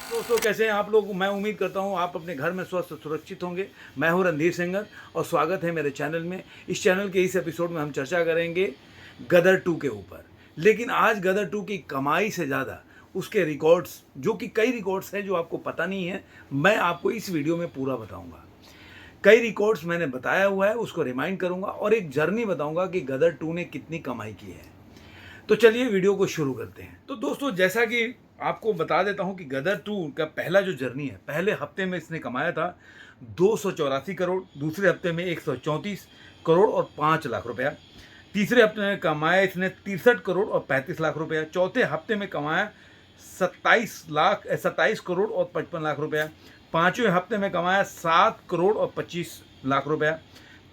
दोस्तों कैसे हैं आप लोग। मैं उम्मीद करता हूं आप अपने घर में स्वस्थ और सुरक्षित होंगे। मैं हूं रणधीर सिंगर और स्वागत है मेरे चैनल में। इस चैनल के इस एपिसोड में हम चर्चा करेंगे गदर 2 के ऊपर। लेकिन आज गदर 2 की कमाई से ज़्यादा उसके रिकॉर्ड्स, जो कि कई रिकॉर्ड्स हैं जो आपको पता नहीं है, मैं आपको इस वीडियो में पूरा बताऊँगा। कई रिकॉर्ड्स मैंने बताया हुआ है, उसको रिमाइंड करूँगा और एक जर्नी बताऊँगा कि गदर 2 ने कितनी कमाई की है। तो चलिए वीडियो को शुरू करते हैं। तो दोस्तों जैसा कि आपको बता देता हूं कि गदर 2 का पहला जो जर्नी है, पहले हफ्ते में इसने कमाया था 284 करोड़, दूसरे हफ्ते में 134 करोड़ और 5 लाख रुपया, तीसरे हफ्ते में कमाया इसने 63 करोड़ और 35 लाख रुपया, चौथे हफ्ते में कमाया 27 करोड़ और 55 लाख रुपया, पाँचवें हफ्ते में कमाया 7 करोड़ और 25 लाख रुपया,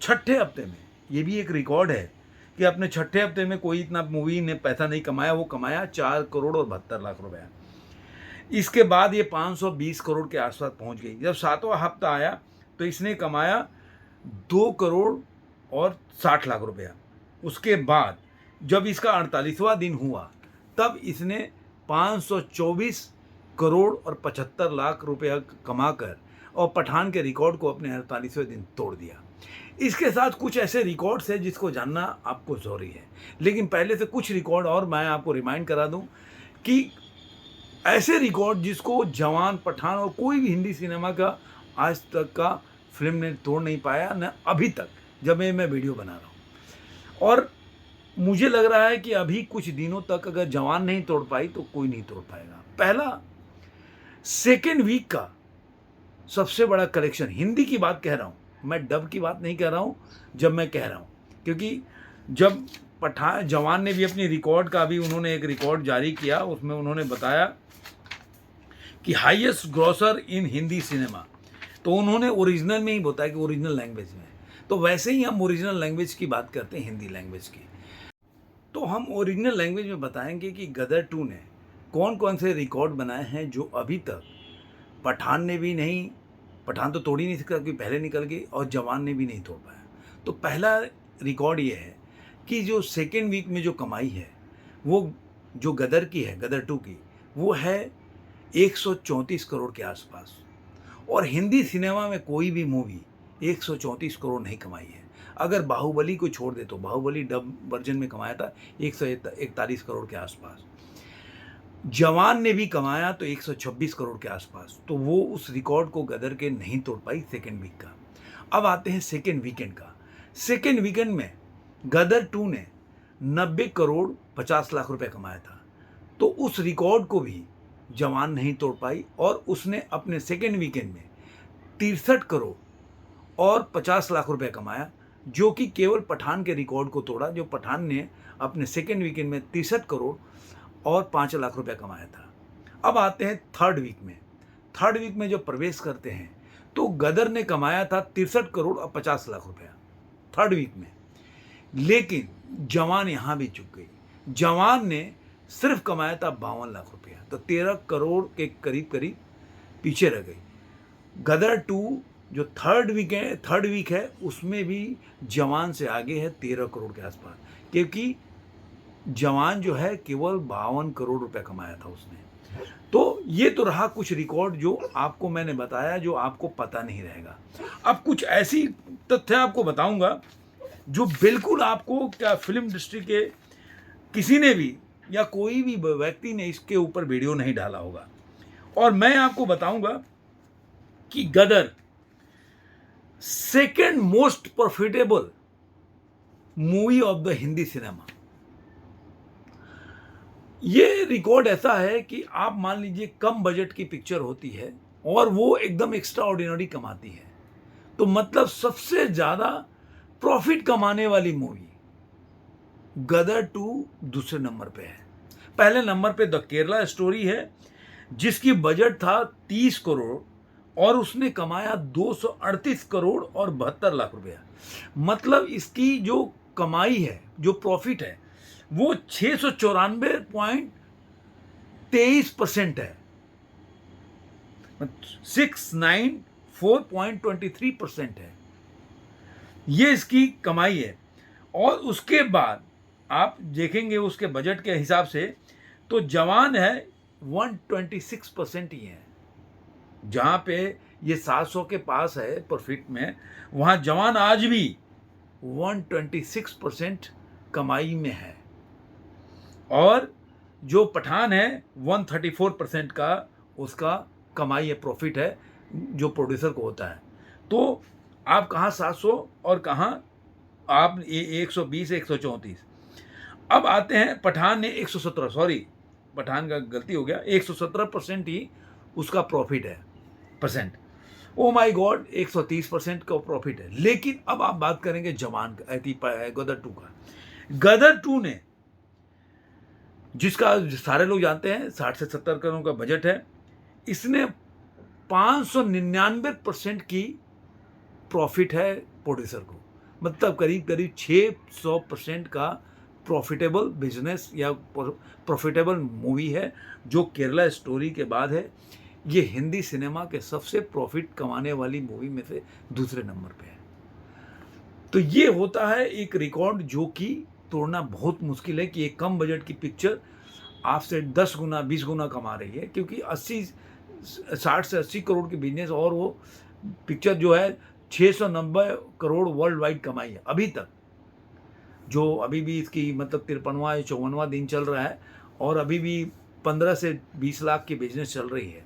छठे हफ्ते में, ये भी एक रिकॉर्ड है कि अपने छठे हफ्ते में कोई इतना मूवी ने पैसा नहीं कमाया, वो कमाया 4 करोड़ और 72 लाख रुपया। इसके बाद ये 520 करोड़ के आसपास पहुंच गई। जब सातवां हफ्ता आया तो इसने कमाया 2 करोड़ और 60 लाख रुपया। उसके बाद जब इसका 48वां दिन हुआ तब इसने 524 करोड़ और 75 लाख रुपया कमाकर और पठान के रिकॉर्ड को अपने 48वें दिन तोड़ दिया। इसके साथ कुछ ऐसे रिकॉर्ड्स हैं जिसको जानना आपको ज़रूरी है, लेकिन पहले से कुछ रिकॉर्ड और मैं आपको रिमाइंड करा दूं कि ऐसे रिकॉर्ड जिसको जवान, पठान और कोई भी हिंदी सिनेमा का आज तक का फिल्म ने तोड़ नहीं पाया, न अभी तक, जब मैं वीडियो बना रहा हूँ। और मुझे लग रहा है कि अभी कुछ दिनों तक अगर जवान नहीं तोड़ पाई तो कोई नहीं तोड़ पाएगा। पहला सेकेंड वीक का सबसे बड़ा कलेक्शन, हिंदी की बात कह रहा हूँ, मैं डब की बात नहीं कर रहा हूँ, जब मैं कह रहा हूँ, क्योंकि जब पठान जवान ने भी अपनी रिकॉर्ड का भी उन्होंने एक रिकॉर्ड जारी किया, उसमें उन्होंने बताया कि हाईएस्ट ग्रॉसर इन हिंदी सिनेमा, तो उन्होंने ओरिजिनल में ही बताया कि ओरिजिनल लैंग्वेज में। तो वैसे ही हम ओरिजिनल लैंग्वेज की बात करते हैं, हिंदी लैंग्वेज की, तो हम ओरिजिनल लैंग्वेज में बताएंगे कि गदर 2 ने कौन कौन से रिकॉर्ड बनाए हैं जो अभी तक पठान ने भी नहीं, पठान तो तोड़ ही नहीं सकता क्योंकि पहले निकल गई, और जवान ने भी नहीं तोड़ पाया। तो पहला रिकॉर्ड ये है कि जो सेकेंड वीक में जो कमाई है वो जो गदर की है, गदर 2 की, वो है 134 करोड़ के आसपास। और हिंदी सिनेमा में कोई भी मूवी 134 करोड़ नहीं कमाई है। अगर बाहुबली को छोड़ दे तो बाहुबली डब वर्जन में कमाया था 141 करोड़ के आसपास। जवान ने भी कमाया तो 126 करोड़ के आसपास। तो वो उस रिकॉर्ड को गदर के नहीं तोड़ पाई सेकेंड वीक का। अब आते हैं सेकेंड वीकेंड का। सेकेंड वीकेंड में गदर 2 ने 90 करोड़ 50 लाख रुपए कमाया था। तो उस रिकॉर्ड को भी जवान नहीं तोड़ पाई और उसने अपने सेकेंड वीकेंड में 63 करोड़ और 50 लाख रुपए कमाया, जो कि केवल पठान के रिकॉर्ड को तोड़ा, जो पठान ने अपने सेकेंड वीकेंड में 63 करोड़ और 5 लाख रुपया कमाया था। अब आते हैं थर्ड वीक में। थर्ड वीक में जब प्रवेश करते हैं तो गदर ने कमाया था 63 करोड़ और 50 लाख रुपया थर्ड वीक में। लेकिन जवान यहाँ भी चुक गई। जवान ने सिर्फ कमाया था 52 लाख रुपया, तो 13 करोड़ के करीब करीब पीछे रह गई। गदर 2 जो थर्ड वीक है उसमें भी जवान से आगे है 13 करोड़ के आसपास, क्योंकि जवान जो है केवल 52 करोड़ रुपए कमाया था उसने। तो ये तो रहा कुछ रिकॉर्ड जो आपको मैंने बताया, जो आपको पता नहीं रहेगा। अब कुछ ऐसी तथ्य आपको बताऊंगा जो बिल्कुल आपको, क्या फिल्म इंडस्ट्री के किसी ने भी या कोई भी व्यक्ति ने इसके ऊपर वीडियो नहीं डाला होगा। और मैं आपको बताऊंगा कि Gadar second most profitable movie of the Hindi cinema. ये रिकॉर्ड ऐसा है कि आप मान लीजिए कम बजट की पिक्चर होती है और वो एकदम एक्स्ट्रा ऑर्डिनरी कमाती है, तो मतलब सबसे ज़्यादा प्रॉफिट कमाने वाली मूवी गदर 2 दूसरे नंबर पे है। पहले नंबर पे द केरला स्टोरी है, जिसकी बजट था 30 करोड़ और उसने कमाया 238 करोड़ और 72 लाख रुपया। मतलब इसकी जो कमाई है, जो प्रॉफिट है, वो 694.23% है, 694.23% है, ये इसकी कमाई है। और उसके बाद आप देखेंगे उसके बजट के हिसाब से तो जवान है 126% ही है, जहाँ पे ये 700 के पास है प्रॉफिट में, वहाँ जवान आज भी 126% कमाई में है, और जो पठान है 134% का उसका कमाई है, प्रॉफिट है जो प्रोड्यूसर को होता है। तो आप कहाँ 700 और कहाँ आप 120, 134। अब आते हैं पठान ने 117, सॉरी पठान का गलती हो गया, 117% ही उसका प्रॉफिट है परसेंट। ओ माय गॉड, 130% का प्रॉफिट है। लेकिन अब आप बात करेंगे जवान गदर 2 का। गदर 2 ने, जिसका सारे लोग जानते हैं 60 से 70 करोड़ का बजट है, इसने 599% की प्रॉफिट है प्रोड्यूसर को, मतलब करीब करीब 600% का प्रॉफिटेबल बिजनेस या प्रॉफिटेबल मूवी है, जो केरला स्टोरी के बाद है। ये हिंदी सिनेमा के सबसे प्रॉफिट कमाने वाली मूवी में से दूसरे नंबर पे है। तो ये होता है एक रिकॉर्ड जो कि तोड़ना बहुत मुश्किल है, कि एक कम बजट की पिक्चर आपसे 10 गुना 20 गुना कमा रही है, क्योंकि 60 से 80 करोड़ की बिजनेस, और वो पिक्चर जो है 690 करोड़ वर्ल्ड वाइड कमाई है अभी तक, जो अभी भी इसकी मतलब 53वां या 54वां दिन चल रहा है, और अभी भी 15 से 20 लाख की बिजनेस चल रही है।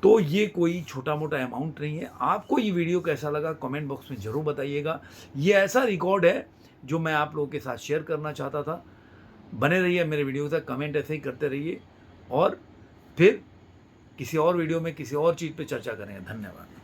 तो ये कोई छोटा मोटा अमाउंट नहीं है। आपको ये वीडियो कैसा लगा कमेंट बॉक्स में ज़रूर बताइएगा। ये ऐसा रिकॉर्ड है जो मैं आप लोगों के साथ शेयर करना चाहता था। बने रहिए मेरे वीडियो तक, कमेंट ऐसे ही करते रहिए, और फिर किसी और वीडियो में किसी और चीज़ पे चर्चा करेंगे। धन्यवाद।